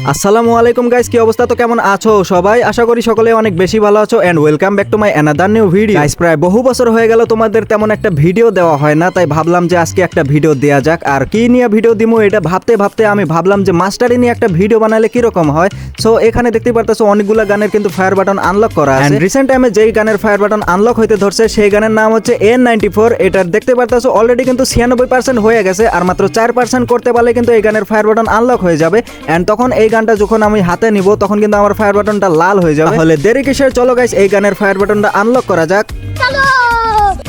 আসসালামু আলাইকুম গাইস, কি অবস্থা? তো কেমন আছো সবাই? আশা করি সকলে অনেক বেশি ভালো আছো and welcome back to my another new video. Guys, প্রায় বহু বছর হয়ে গেল তোমাদের তেমন একটা ভিডিও দেওয়া হয় না, তাই ভাবলাম যে আজকে একটা ভিডিও দেয়া যাক। আর কি নিয়ে ভিডিও দিমু এটা ভাবতে ভাবতে আমি ভাবলাম যে মাস্টারি নিয়ে একটা ভিডিও বানালে কি রকম হয়। সো এখানে দেখতে পারতেছো অনেকগুলা গানের কিন্তু ফায়ার বাটন আনলক করা আছে। রিসেন্ট টাইমে যেই গানের ফায়ার বাটন আনলক হইতে ধরছে সেই গানের নাম হচ্ছে N94। এটার দেখতে পারতেছো অলরেডি কিন্তু 96% হয়ে গেছে, আর মাত্র 4% করতে পারলে কিন্তু এই গানের ফায়ার বাটন আনলক হয়ে যাবে। এন্ড তখন এই গানটা যখন আমি হাতে নিব তখন কিন্তু আমার ফায়ার বাটনটা লাল হয়ে যাবে। তাহলে দেরি কিসের, চলো গাইস এই গানের ফায়ার বাটনটা আনলক করা যাক।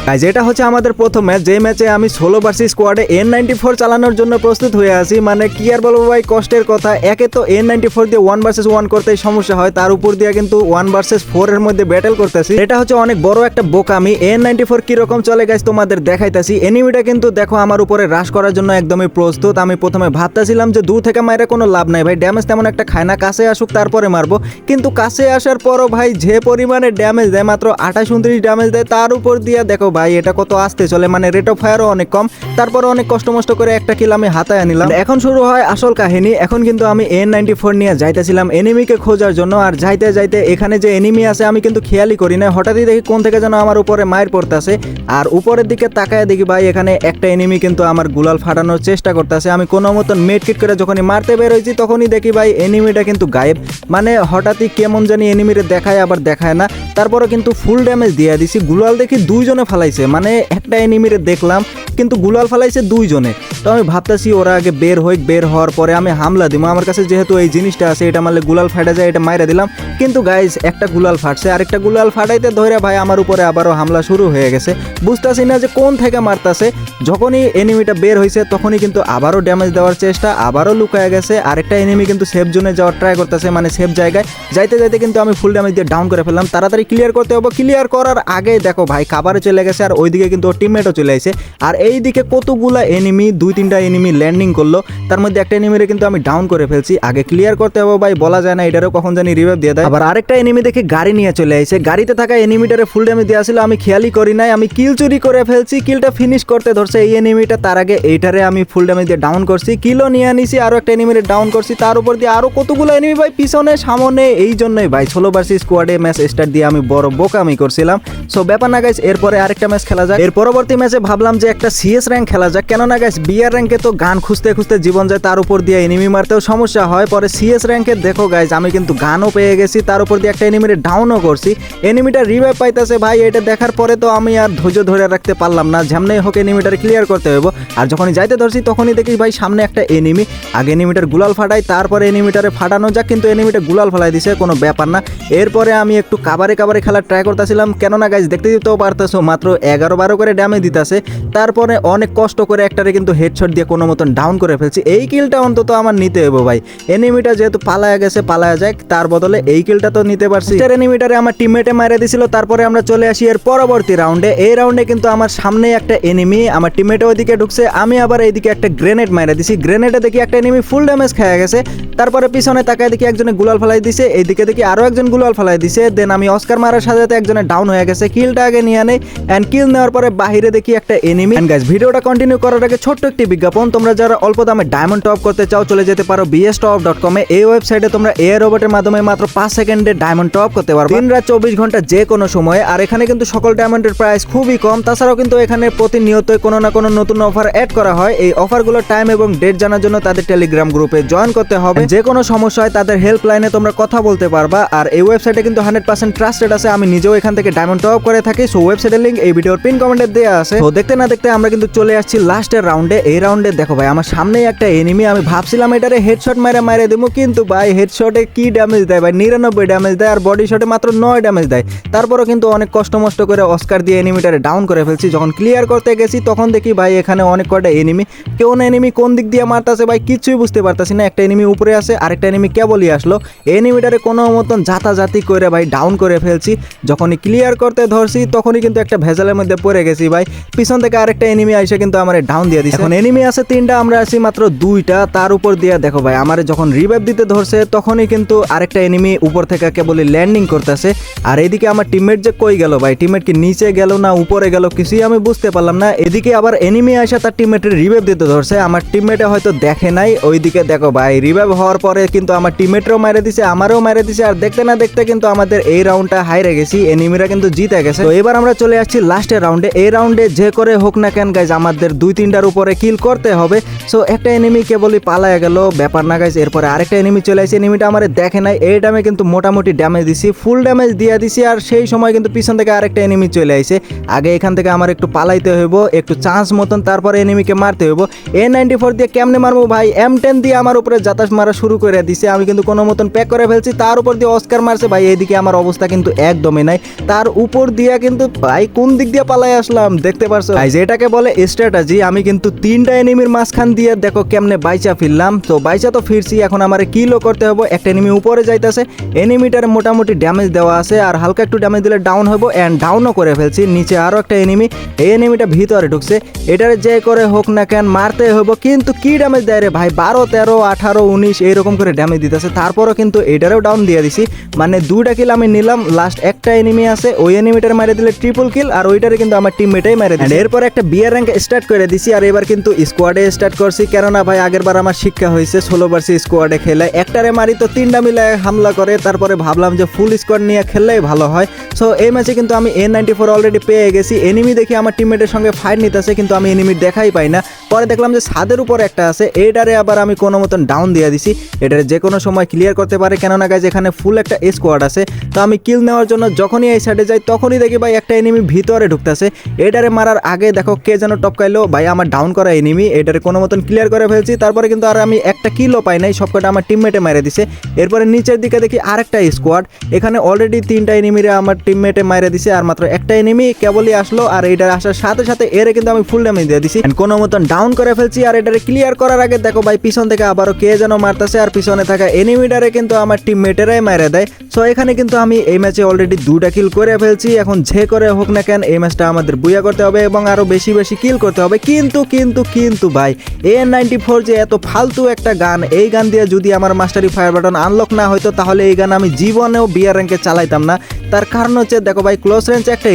গাইজ, এটা হচ্ছে আমাদের প্রথম ম্যাচ, যে ম্যাচে আমি সোলো ভার্সেস স্কোয়াডে N94 চালানোর জন্য প্রস্তুত হয়ে আছি। মানে কি আর বলবো ভাই, কষ্টের কথা। একে তো N94 দিয়ে 1 ভার্সেস 1 করতেই সমস্যা হয়, তার উপর দিয়ে কিন্তু 1 ভার্সেস 4 এর মধ্যে ব্যাটেল করতেছি। এটা হচ্ছে অনেক বড় একটা বোকামি। N94 কি রকম চলে গাইজ তোমাদের দেখাইতাছি। এনিমিটা কিন্তু দেখো আমার উপরে রাশ করার জন্য একদমই প্রস্তুত। আমি প্রথমে ভাবতেছিলাম যে দূর থেকে মাইরে কোনো লাভ নাই ভাই, ড্যামেজ তেমন একটা খায় না, কাছে আসুক তারপরে মারবো। কিন্তু কাছে আসার পরও ভাই যে পরিমাণে ড্যামেজ দেয়, মাত্র 28-29 ড্যামেজ দেয়, তার উপর দিয়ে দেখো ভাই এটা কত আসতে চলে। মানে রেট অফ ফায়ারও অনেক কম, তারপরে অনেক কষ্ট করে একটা কিল আমি হাতায় নিলাম। এখন শুরু হয় আসল কাহিনী। এখন কিন্তু আমি N94 নিয়ে যাইতেছিলাম এনিমিকে খোঁজার জন্য। আর যাইতে যাইতে এখানে যে এনিমি আছে আমি কিন্তু খেয়ালই করি না, হঠাৎই দেখি কোন থেকে যেন আমার উপরে মায়ের পড়তেছে। আর উপরের দিকে তাকায় দেখি ভাই এখানে একটা এনিমি কিন্তু আমার গুলাল ফাটানোর চেষ্টা করতেছে। আমি কোনো মতন মেড কিট করে যখনই মারতে বের হয়েছি তখনই দেখি ভাই এনিমিটা কিন্তু গায়েব। মানে হঠাৎই কেমন জানি এনিমিরে দেখায় আবার দেখায় না, তারপরে কিন্তু ফুল ড্যামেজ দিয়ে দিছি। গুলাল দেখি দুইজনে ফালাইছে, মানে একটা এনিমিরে দেখলাম কিন্তু গুলাল ফালাইছে দুইজনে। তো আমি ভাবতেছি ওরা আগে বের হওয়ার পরে আমি হামলা দিব। আমার কাছে যেহেতু এই জিনিসটা আছে, এটা মারলে গুলাল ফাটা যায়, এটা মাইরা দিলাম। কিন্তু গাইজ একটা গুলাল ফাটছে, আরেকটা গুলাল ফাটাইতে ধরে ভাই আমার উপরে আবারও হামলা শুরু হয়ে গেছে। বুঝতেছি না যে কোন থেকে মারতাছে। যখনই এনিমিটা বের হয়েছে তখনই কিন্তু আবারও ড্যামেজ দেওয়ার চেষ্টা, আবারও লুকায় গেছে। আরেকটা এনিমি কিন্তু সেফ জোনে যাওয়ার ট্রাই করতেছে, মানে সেফ জায়গায় যাইতে যাইতে কিন্তু আমি ফুল ড্যামেজ দিয়ে ডাউন করে ফেললাম। তাড়াতাড়ি ক্লিয়ার করতে হবে। ক্লিয়ার করার আগে দেখো ভাই কাভারে চলে গেছে, আর ওইদিকে কিন্তু ওর টিমমেটও চলে আসে। আর এইদিকে কতগুলা এনিমি, 2-3টা এনিমি ল্যান্ডিং করলো, তার মধ্যে একটা এনিমিরে কিন্তু আমি ডাউন করে ফেলছি। আগে ক্লিয়ার করতে হবে ভাই, বলা যায় না এটারও কখন জানি রিভাইভ দিয়ে দেয়। আবার আরেকটা এনিমি দেখে গাড়ি নিয়ে চলে আসে, গাড়িতে থাকা এনিমিটারে ফুল ড্যামেজ দেওয়া ছিল, আমি খেয়ালই করি নাই। আমি কিল চুরি করে ফেলছি, কিলটা ফিনিশ করতে ধরছে এই এনিমিটা, তার আগে এইটারে আমি ফুল ড্যামেজ দিয়ে ডাউন করছি, কিলও নিয়ে নিছি, আরো একটা এনিমিরে ডাউন করছি। তার উপর দিয়ে আরো কতগুলো এনিমি ভাই পিছনে সামনে। এই জন্যই ভাই সোলো ভার্সেস স্কোয়াডে ম্যাচ স্টার্ট দিয়ে আমি বড় বোকামি করছিলাম। সো ব্যাপার না গাইস, এরপরে আরেকটা ম্যাচ খেলা যাক। এর পরবর্তী ম্যাচে ভাবলাম যে একটা সিএস র্যাঙ্ক খেলা যাক, কেননা গাইস বিআর র্যাঙ্কে তো গান খুঁজতে খুঁজতে জীবন যায়, তার উপর দিয়ে এনিমি মারতেও সমস্যা হয়। পরে সিএস র্যাঙ্কে দেখো গাইস আমি কিন্তু গানও পেয়ে গেছি, তার উপর দিয়ে একটা এনিমিরে ডাউনও করছি। এনিমিটা রিভাইভ পাইতেছে ভাই, এটা দেখার পরে তো আমি আর ধৈর্য ধরে রাখতে পারলাম না, যেমনি হোক এনিমিটার ক্লিয়ার করতে হইব। আর যখনই যাইতে ধরছি তখনই দেখি ভাই সামনে একটা এনিমি, আগে এনিমিটার গুলাল ফাটাই, তারপরে এনিমিটারে ফাটানো যাক, কিন্তু এনিমিটা গুলাল ফালাই দিছে, কোনো ব্যাপার না। এরপরে আমি একটু কাবারে খেলার ট্রাই করতেছিলাম, কেননা গাইস দেখতে দিতেও পারতেছো মাত্র 11-12 করে ড্যামেজ দিতেছে। তারপরে অনেক কষ্ট করে একটারে কিন্তু হেডশট দিয়ে কোনো মতন ডাউন করে ফেলছি। এই কিলটা অন্তত আমার নিতে হইব ভাই, এনিমিটা যেহেতু পালায়া গেছে পালায়া যায়, তার বদলে এই কিলটা তো নিতে পারছি। এনিমিটারে আমার টিমমেটে মারা দিছিল। তারপরে আমরা চলে আসি এর পরবর্তী রাউন্ডে। এই রাউন্ডে কিন্তু আমার সামনে একটা এনিমি, আমার টিমমেটে ওইদিকে ঢুকছে, আমি আবার এইদিকে একটা গ্রেনেড মারা দিছি। গ্রেনেডে দেখি একটা এনিমি ফুল ড্যামেজ খেয়ে গেছে। তারপরে পিছনে তাকায় দেখি একজনে গুলাল ফেলাই দিছে, এইদিকে দেখি আরো একজন গুলাল ফেলাই দিছে। দেন আমি অস্কার মারার সাথে সাথে একজনে ডাউন হয়ে গেছে, কিলটা আগে নিয়ে নেই। এন্ড কিল নেওয়ার পরে বাহিরে দেখি একটা এনিমি। এন্ড গাইস ভিডিওটা কন্টিনিউ করার আগে ছোট্ট একটি বিজ্ঞাপন, তোমরা যারা অল্প দামে ডায়মন্ড টপ করতে চাও চলে যেতে পারো bstop.com এ। এই ওয়েবসাইটে তোমরা এআই রোবটের মাধ্যমে মাত্র 5 সেকেন্ডে ডায়মন্ড টপ করতে পারবে, দিন-রাত 24 ঘন্টা যে কোনো সময়ে। আর এখানে কিন্তু সকল ডায়মন্ডের প্রাইস খুবই কম। তাছাড়াও কিন্তু এখানে প্রতিনিয়তই কোনো না কোনো নতুন অফার অ্যাড করা হয়। এই অফারগুলোর টাইম এবং ডেট জানার জন্য তাদের টেলিগ্রাম গ্রুপে জয়েন করতে হবে। যে কোনো সমস্যা হয় তাদের হেল্পলাইনে তোমরা কথা বলতে পারবা। আর এই ওয়েবসাইটে কিন্তু 100% ট্রাস্টেড আছে, আমি নিজেও এখান থেকে ডায়মন্ড টপ করে থাকি। সো ওয়েবসাইটের লিংক এই ভিডিওর পিন কমেন্টে দেওয়া আছে। তো দেখতে না দেখতে আমরা কিন্তু চলে আসছি লাস্টের রাউন্ডে। এই রাউন্ডে দেখো ভাই আমার সামনেই একটা এনিমি, আমি ভাবছিলাম এটারে হেডশট মারে দেবো, কিন্তু ভাই হেডশটে কি ড্যামেজ দেয় ভাই, 99 ড্যামেজ দেয়, আর বডি শটে মাত্র 9 ড্যামেজ দেয়। তারপরও কিন্তু অনেক কষ্ট করে অস্কার দিয়ে এনিমিটারে ডাউন করে ফেলছি। যখন ক্লিয়ার করতে গেছি তখন দেখি ভাই এখানে অনেক কয়টা এনিমি, কেউ না এনিমি কোন দিক দিয়ে মারতেছে ভাই কিছুই বুঝতে পারতাছি না। একটা এনিমি উপরে আছে, আরেকটা এনিমি কেবলই আসলো, এনিমিটারে কোনো মতন জাতাজাতি করে ভাই ডাউন করে ফেলছি। যখনই ক্লিয়ার করতে ধরছি তখনই কিন্তু একটা ভেজাল ভেজালের মধ্যে পড়ে গেছি ভাই। পিছন থেকে আরেকটা এনিমি আইসা কিন্তু আমার ডাউন দিয়ে দিছে। এখন এনিমি আছে 3টা, আমরা আছি মাত্র 2টা। তার উপর দিয়ে দেখো ভাই আমার যখন রিভাইভ দিতে ধরছে তখনই কিন্তু আরেকটা এনিমি উপর থেকে কেবলই ল্যান্ডিং করতেছে। আর এদিকে আমার টিমমেট যে কই গেল ভাই, টিমমেট কি নিচে গেল না উপরে গেল কিছুই আমি বুঝতে পারলাম না। এদিকে আবার এনিমি আইসা তার টিমমেটের রিভাইভ দিতে ধরছে, আমার টিমমেটে হয়তো দেখে নাই। ওইদিকে দেখো ভাই রিভাইভ হওয়ার পরে কিন্তু আমার টিমমেটও মেরে দিছে, আমারও মেরে দিছে। আর দেখতে না দেখতে কিন্তু আমাদের এই রাউন্ডটা হাইরে গেছি, এনিমিরা কিন্তু জিতে গেছে। তো এবার আমরা চলে আসছি লাস্টের রাউন্ডে। এই রাউন্ডে যে করে হোক না কেন গাইজ আমাদের 2-3টার উপরে কিল করতে হবে। সো একটা এনিমি কেবলই পালায় গেল, ব্যাপার না গাইজ। এরপরে আরেকটা এনিমি চলে আসছে, এনিমিটা আমার দেখে নাই। এই টাইমে কিন্তু মোটামুটি ড্যামেজ দিছি, ফুল ড্যামেজ দিয়ে দিছি। আর সেই সময় কিন্তু পিছন থেকে আরেকটা এনিমি চলে আসছে। আগে এখান থেকে আমার একটু পালাইতে হইব, একটু চান্স মতন, তারপরে এনিমিকে মারতে হইব। A94 দিয়ে কেমনে মারবো ভাই, M10 দিয়ে আমার উপরে জাতাস মারা শুরু করে দিছে। আমি কিন্তু কোনো মতন প্যাক করে ফেলছি, তার উপর দিয়ে অস্কার মারছে ভাই। এইদিকে আমার অবস্থা কিন্তু একদমই নাই, তার উপর দিয়ে কিন্তু ভাই কোন দিক দিয়ে পালাই আসলাম দেখতে পারছো ভাই, যেটাকে বলে স্ট্র্যাটেজি। আমি কিন্তু 3টা এনিমির মাঝখান দিয়ে দেখো কেমনে বাইচা ফিরলাম। তো বাইচা তো ফিরছি, এখন আমার কিলও করতে হবে। একটা এনিমি উপরে যাইতেছে, এনিমিটার মোটামুটি ড্যামেজ দেওয়া আছে, আর হালকা একটু ড্যামেজ দিলে ডাউন হইব, এন্ড ডাউনও করে ফেলছি। নিচে আরো একটা এনিমি, এই এনিমিটা ভিতরে ঢুকছে, এটারে যে করে হোক না কেন মারতে হইব। কিন্তু কি ড্যামেজ দেয় রে ভাই, 12, 13, 18, 19 এইরকম করে ড্যামেজ দিতেছে। তারপরও কিন্তু এটারেও ডাউন দিয়ে দিছি, মানে 2টা কিল আমি নিলাম। লাস্ট একটা এনিমি আছে, ওই এনিমিটার মারে দিলে ট্রিপল কিল, আর ওইটারে কিন্তু আমার টিমমেটাই মেরে দিছে। এরপর একটা বিয়ার র্যাঙ্ক স্টার্ট করে দিছি। আর এবার কিন্তু স্কোয়াডে স্টার্ট করছি, কেননা ভাই আগের বার আমার শিক্ষা হয়েছে 16 ভার্সেস স্কোয়াডে খেলে একটারে মারি তো 3টা মিলে হামলা করে। তারপরে ভাবলাম যে ফুল স্কোয়াড নিয়ে খেললেই ভালো হয়। সো এই ম্যাচে কিন্তু আমি A94 অলরেডি পেয়ে গেছি। এনিমি দেখি আমার টিমমেটের সঙ্গে ফাইট নিতেছে, কিন্তু আমি এনিমি দেখাই পাই না। পরে দেখলাম যে ছাদের উপর একটা আছে, এইটারে আবার আমি কোনো মতন ডাউন দিয়ে দিছি। এটারে যে কোনো সময় ক্লিয়ার করতে পারে, কেননা গাইজ এখানে ফুল একটা স্কোয়াড আছে। তো আমি কিল নেওয়ার জন্য যখনই এই সাইডে যাই তখনই দেখি ভাই একটা এনিমি ভিতরে ঢুকতেছে। এটারে মারার আগে দেখো কে যেন টপকাইলো ভাই, আমার ডাউন করা এনিমি। এটারে কোনো মতন ক্লিয়ার করে ফেলছি। তারপরে কিন্তু আর আমি একটা কিলও পাই নাই, সবকটা আমার টিমমেটে মেরে দিছে। এরপরে নিচের দিকে দেখি আরেকটা স্কোয়াড, এখানে অলরেডি 3টা এনিমিরে আমার টিমমেটে মেরে দিছে, আর মাত্র একটা এনিমি কেবলই আসলো। আর এটার আসার সাথে সাথে এরে কিন্তু আমি ফুল ড্যামেজ দিয়ে দিছি, কোনো মতন ডাউন করে ফেলছি। আর এটারে ক্লিয়ার করার আগে দেখো ভাই পিছন থেকে আবারও কে যেন মারতেছে, আর পিছনে থাকা এনিমিটারে কিন্তু আমার টিমমেটেরাই মেরে দেয়। সো এখানে কিন্তু আমি এই ম্যাচে অলরেডি 2টা কিল করে ফেলছি। এখন যে করে হোক না কেন এই ম্যাচটা আমাদের বুয়া করতে হবে এবং আরো বেশি বেশি কিল করতে হবে। কিন্তু ভাই A94 যে এত ফালতু একটা গান, এই গান দিয়ে যদি আমার মাস্টারি ফায়ার বাটন আনলক না হইতো তাহলে এই গান আমি জীবনেও বিয়ার র্যাঙ্কে চালাইতাম না। তার কারণ হচ্ছে দেখো ভাই ক্লোজ রেঞ্জে একটা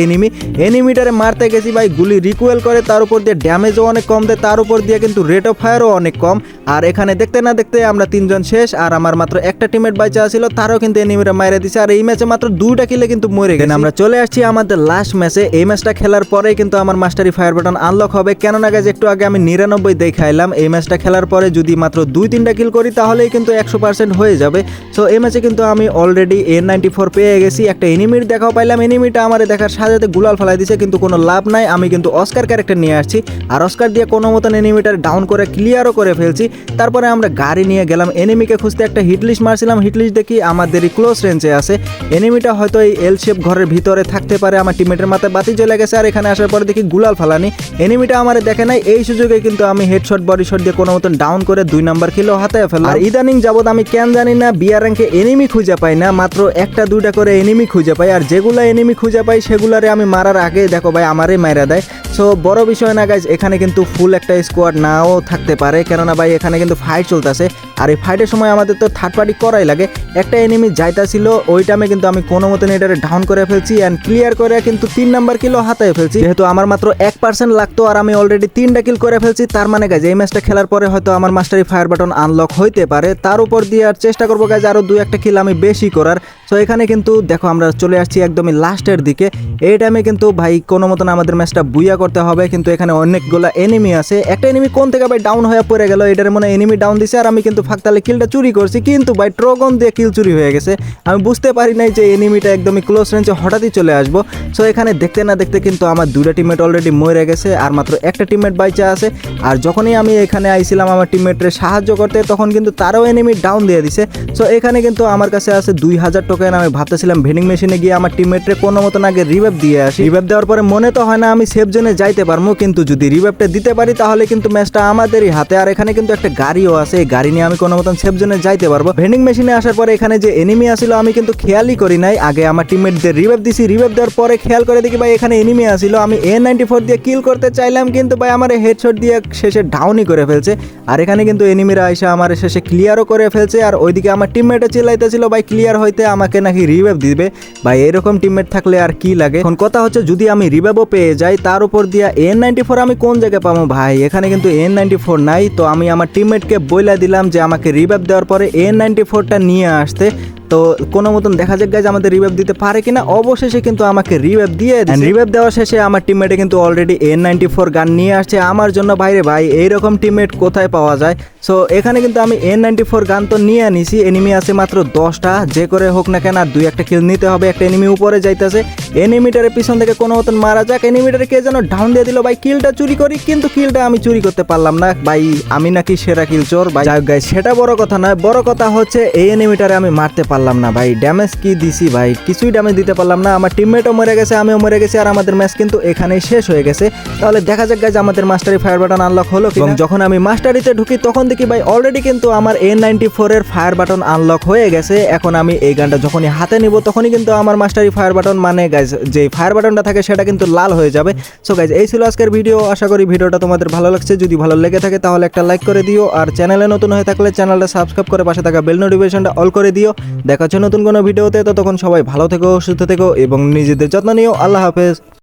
এনিমিটারে মারতে গেছি ভাই, গুলি রিকোয়েল করে, তার উপর দিয়ে ড্যামেজও অনেক কম দেয়, তার উপর দিয়ে কিন্তু রেট অফ ফায়ারও অনেক কম। আর এখানে দেখতে না দেখতে আমরা 3জন শেষ, আর আমার মাত্র একটা টিমমেট বাইচা ছিল, তারও কিন্তু এনিমিরা মাইরে দিছে। আর এই ম্যাচে মাত্র 2টা কিলে কিন্তু মরে গেছে। আমরা চলে আসছি আমাদের লাস্ট ম্যাচে। এই ম্যাচটা খেলার পরেই কিন্তু আমার মাস্টারি ফায়ার বাটন আনলক হবে, কেননা গাইজ একটু আগে আমি 99 দেখাইলাম। এই ম্যাচটা খেলার পরে যদি মাত্র 2-3টা কিল করি তাহলেই কিন্তু 100% হয়ে যাবে। সো এই ম্যাচে কিন্তু আমি অলরেডি A94 পেয়ে গেছি। একটা এনিমির দেখাও পাইলাম, এনিমিটা আমার দেখার সাথে সাথে গুলাল ফেলাই দিছে, কিন্তু কোনো লাভ নাই। আমি কিন্তু অস্কার ক্যারেক্টার নিয়ে আসছি, আর অস্কার দিয়ে কোনো মতন এনিমিটার ডাউন করে ক্লিয়ারও করে ফেলছি। তারপরে আমরা গাড়ি নিয়ে গেলাম এনিমিকে খুঁজতে। একটা হিটলিস্ট মারছিলাম, হিটলিস্ট দেখি আমাদেরই ক্লোজ রেঞ্জে আছে। এনিমিটা হয়তো এই এল শেপ ঘরের ভিতরে থাকতে পারে। আমার টিমমেটের মাথায় বাতি জ্বলে গেছে, আর এখানে আসার পরে দেখি গুলাল ফালানি, এনিমিটা আমার দেখে নাই। এই সুযোগে কিন্তু আমি হেডশট বডি শট দিয়ে কোনো মতন ডাউন করে 2 নাম্বার কিলো হাতে ফেললাম। আর ইদানিং যাবত আমি কেন জানি না বিয়ার র্যাঙ্কে এনিমি খুঁজে পাই না, মাত্র 1-2টা করে এনিমি খুঁজে পাই। আর যেগুলো এনিমি খুঁজে পাই সেগুলারে আমি মারার আগে দেখো ভাই আমারই মাইরা দেয়। সো বড় বিষয় না গাইজ, এখানে কিন্তু ফুল একটা স্কোয়াড নাও থাকতে পারে, কেননা ভাই এখানে কিন্তু ফাইট চলতেছে। আর এই ফাইটের সময় আমাদের তো থার্ড পার্টি করাই লাগে। একটা এনিমি যাইতাছিল, ওই টাইমে কিন্তু আমি কোনো মতন এটারে ডাউন করে ফেলছি অ্যান্ড ক্লিয়ার করে কিন্তু 3 নাম্বার কিলো হাতায় ফেলছি। যেহেতু আমার মাত্র 1% লাগতো আর আমি অলরেডি 3টা কিল করে ফেলছি, তার মানে গাইজ এই ম্যাচটা খেলার পরে হয়তো আমার মাস্টারি ফায়ার বাটন আনলক হইতে পারে। তার উপর দিয়ে আর চেষ্টা করবো গাইজ আরো 2-1টা কিল আমি বেশি করার। সো এখানে কিন্তু দেখো আমরা চলে আসছি একদমই লাস্টের দিকে। এই টাইমে কিন্তু ভাই কোনো মতন আমাদের ম্যাচটা বুইয়া করতে হবে, কিন্তু এখানে অনেকগুলো এনিমি আছে। একটা এনিমি কোন থেকে ভাই ডাউন হয়ে পড়ে গেল, এটার মনে এনিমি ডাউন দিছে, আর আমি কিন্তু ফাঁকতালে কিলটা চুরি করছি, কিন্তু ভাই ট্রগন দিয়ে কিল চুরি হয়ে গেছে। আমি বুঝতে পারি নাই যে এনিমিটা একদমই ক্লোজ রেঞ্জে হঠাৎই চলে আসবো। সো এখানে দেখতে না দেখতে কিন্তু আমার 2টা টিমমেট অলরেডি মরে গেছে, আর মাত্র একটা টিমমেট বাইচা আছে। আর যখনই আমি এখানে আইছিলাম আমার টিমমেটের সাহায্য করতে, তখন কিন্তু তারও এনিমি ডাউন দিয়ে দিছে। সো এখানে কিন্তু আমার কাছে আছে 2000 টোকেন। আমি ভাবতেছিলাম ভেন্ডিং মেশিনে গিয়ে আমার টিমমেটরে কোনো মতন আগে রিভাইভ দিয়ে আসি। রিভাইভ দেওয়ার পরে মনে তো হয় না আমি সেফ জোনে যাইতে পারবো, কিন্তু যদি রিভাইভটা দিতে পারি তাহলে কিন্তু ম্যাচটা আমাদেরই হাতে। আর এখানে কিন্তু একটা গাড়িও আছে, এই গাড়ি নিয়ে আমি কোনো মতন সেফ জোনে যাইতে পারবো। ভেন্ডিং মেশিনে আসার পরে এখানে যে এনিমি আসিল আমি কিন্তু খেয়ালই করি নাই। আগে আমার টিমমেটদের রিভাইভ দিছি, রিভাইভ দেওয়ার পরে খেয়াল করে দেখি ভাই এখানে এনিমি আসিল। আমি A94 দিয়ে কিল করতে চাইলাম, কিন্তু ভাই আমার হেডশট দিয়ে শেষে ডাউনই করে ফেলছে। আর এখানে কিন্তু এনিমিরা এসে আমার শেষে ক্লিয়ারও করে ফেলছে। আর ওইদিকে আমার টিমমেটে চিল্লাইতেছিল ভাই ক্লিয়ার হইতে আমাকে নাকি রিভাইভ দিবে। ভাই এরকম টিমমেট থাকলে আর কি লাগে। এখন কথা হচ্ছে যদি আমি রিভাইভও পেয়ে যাই, তার উপর দিয়ে N94 আমি কোন জায়গায় পাবো ভাই? এখানে কিন্তু N94 নাই। তো আমি আমার টিমমেটকে বইলা দিলাম যে আমাকে রিভাইভ দেওয়ার পরে N94টা নিয়ে আসতে। তো কোনো মতন দেখা যাক গাইজ আমাদের রিভাইভ দিতে পারে কিনা। অবশেষে কিন্তু আমাকে রিভাইভ দিয়ে রিভাইভ দেওয়ার শেষে আমার টিমমেটে কিন্তু অলরেডি N94 গান নিয়ে আসছে আমার জন্য। বাইরে ভাই এইরকম টিমমেট কোথায় পাওয়া যায়? সো এখানে কিন্তু আমি N94 গান তো নিয়ে আনিছি। এনিমি আছে মাত্র 10টা, যে করে হোক না কেন আর 2-1টা কিল নিতে হবে। একটা এনিমি উপরে যাইতেছে, এনিমিটারের পিছন থেকে কোনো মতন মারা যাক। এনিমিটারে কে যেন ডাউন দিয়ে দিল ভাই, কিলটা চুরি করি, কিন্তু কিলটা আমি চুরি করতে পারলাম না। ভাই আমি নাকি সেরা কিল চোর ভাই। যাই হোক গাইজ সেটা বড় কথা নয়, বড় কথা হচ্ছে এই এনিমিটারে আমি মারতে পারলাম না ভাই। ড্যামেজ কি দিছি ভাই, কিছুই ড্যামেজ দিতে পারলাম না। আমার টিমমেটও মরে গেছে, আমিও মরে গেছি, আর আমাদের ম্যাচ কিন্তু এখানেই শেষ হয়ে গেছে। তাহলে দেখা যাক গাইজ আমাদের মাস্টারি ফায়ার বাটন আনলক হলো কিনা। এবং যখন আমি মাস্টারিতে ঢুকি তখন দেখি ভাই অলরেডি কিন্তু আমার N94 এর ফায়ার বাটন আনলক হয়ে গেছে। এখন আমি এই গানটা যখনই হাতে নিব তখনই কিন্তু আমার মাস্টারি ফায়ার বাটন মানে গাইজ যে ফায়ার বাটনটা থাকে সেটা কিন্তু লাল হয়ে যাবে। সো গাইজ এই ছিল আজকের ভিডিও। আশা করি ভিডিওটা তোমাদের ভালো লাগছে। যদি ভালো লেগে থাকে তাহলে একটা লাইক করে দিও, আর চ্যানেলে নতুন হয়ে থাকলে চ্যানেলটা সাবস্ক্রাইব করে পাশে থাকা বেল নোটিফিকেশনটা অল করে দিও। দেখা হচ্ছে নতুন কোনো ভিডিওতে। ততক্ষণ সবাই ভালো থেকো, সুস্থ থেকো এবং নিজেদের যত্ন নিও। আল্লাহ হাফেজ।